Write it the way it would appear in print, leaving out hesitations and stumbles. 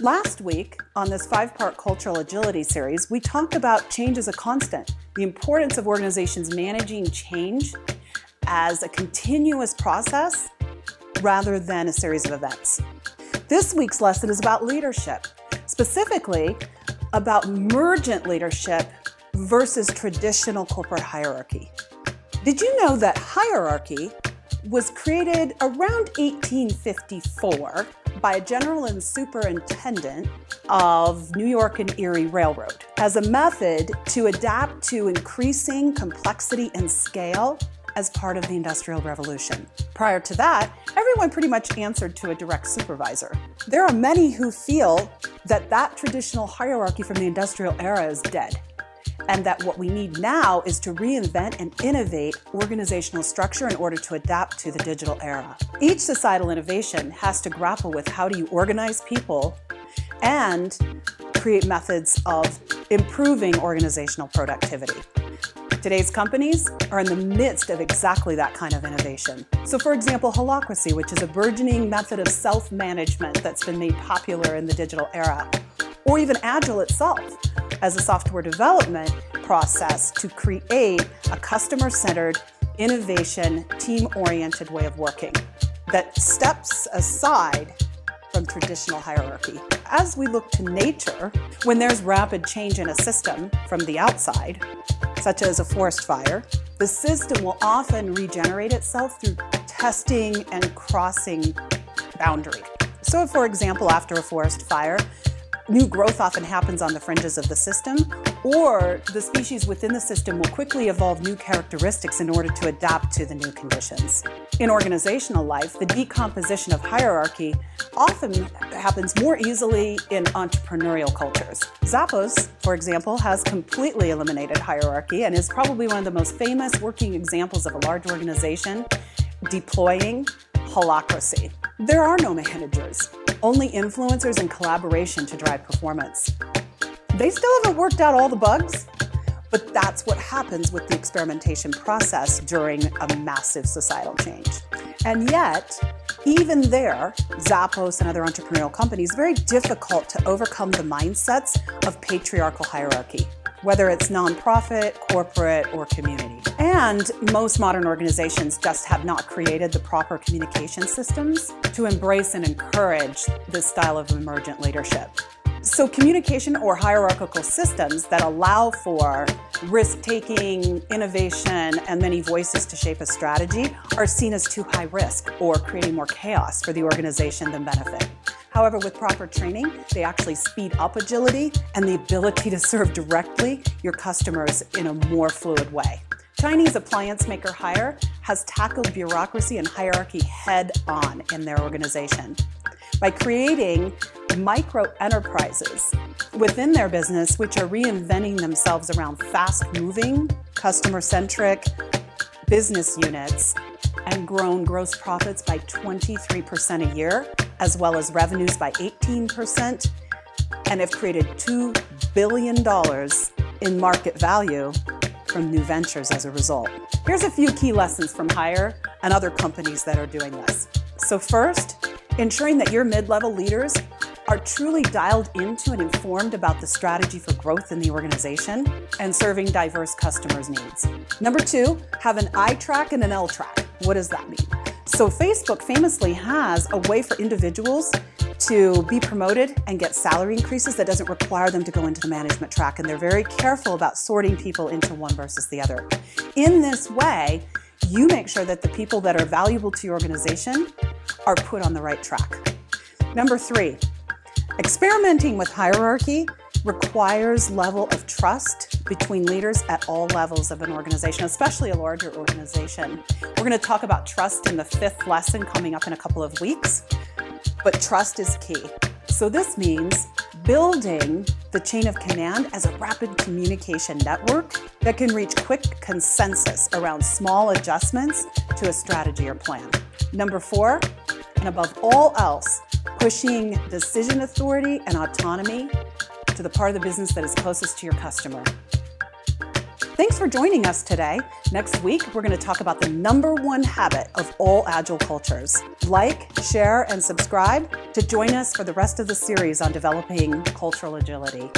Last week, on this 5-part cultural agility series, we talked about change as a constant, the importance of organizations managing change as a continuous process rather than a series of events. This week's lesson is about leadership, specifically about emergent leadership versus traditional corporate hierarchy. Did you know that hierarchy was created around 1854 by a general and superintendent of New York and Erie Railroad as a method to adapt to increasing complexity and scale as part of the Industrial Revolution. Prior to that, everyone pretty much answered to a direct supervisor. There are many who feel that that traditional hierarchy from the industrial era is dead, and that what we need now is to reinvent and innovate organizational structure in order to adapt to the digital era. Each societal innovation has to grapple with how do you organize people and create methods of improving organizational productivity. Today's companies are in the midst of exactly that kind of innovation. So for example, holacracy, which is a burgeoning method of self-management that's been made popular in the digital era, or even Agile itself as a software development process to create a customer-centered, innovation, team-oriented way of working that steps aside from traditional hierarchy. As we look to nature, when there's rapid change in a system from the outside, such as a forest fire, the system will often regenerate itself through testing and crossing boundary. So for example, after a forest fire, new growth often happens on the fringes of the system, or the species within the system will quickly evolve new characteristics in order to adapt to the new conditions. In organizational life, the decomposition of hierarchy often happens more easily in entrepreneurial cultures. Zappos, for example, has completely eliminated hierarchy and is probably one of the most famous working examples of a large organization deploying holacracy. There are no managers, only influencers and collaboration to drive performance. They still haven't worked out all the bugs, but that's what happens with the experimentation process during a massive societal change. And yet, even there, Zappos and other entrepreneurial companies, very difficult to overcome the mindsets of patriarchal hierarchy, whether it's nonprofit, corporate, or community. And most modern organizations just have not created the proper communication systems to embrace and encourage this style of emergent leadership. So communication or hierarchical systems that allow for risk-taking, innovation, and many voices to shape a strategy are seen as too high risk or creating more chaos for the organization than benefit. However, with proper training, they actually speed up agility and the ability to serve directly your customers in a more fluid way. Chinese appliance maker Haier has tackled bureaucracy and hierarchy head-on in their organization by creating micro-enterprises within their business which are reinventing themselves around fast-moving, customer-centric business units and grown gross profits by 23% a year, as well as revenues by 18%, and have created $2 billion in market value from new ventures as a result. Here's a few key lessons from Haier and other companies that are doing this. So first, ensuring that your mid-level leaders are truly dialed into and informed about the strategy for growth in the organization and serving diverse customers' needs. Number two, have an I track and an L track. What does that mean? So Facebook famously has a way for individuals to be promoted and get salary increases that doesn't require them to go into the management track, and they're very careful about sorting people into one versus the other. In this way, you make sure that the people that are valuable to your organization are put on the right track. Number three, experimenting with hierarchy requires level of trust between leaders at all levels of an organization, especially a larger organization. We're going to talk about trust in the 5th lesson coming up in a couple of weeks, but trust is key. So this means building the chain of command as a rapid communication network that can reach quick consensus around small adjustments to a strategy or plan. Number 4, and above all else, pushing decision authority and autonomy to the part of the business that is closest to your customer. Thanks for joining us today. Next week, we're going to talk about the #1 habit of all Agile cultures. Like, share, and subscribe to join us for the rest of the series on developing cultural agility.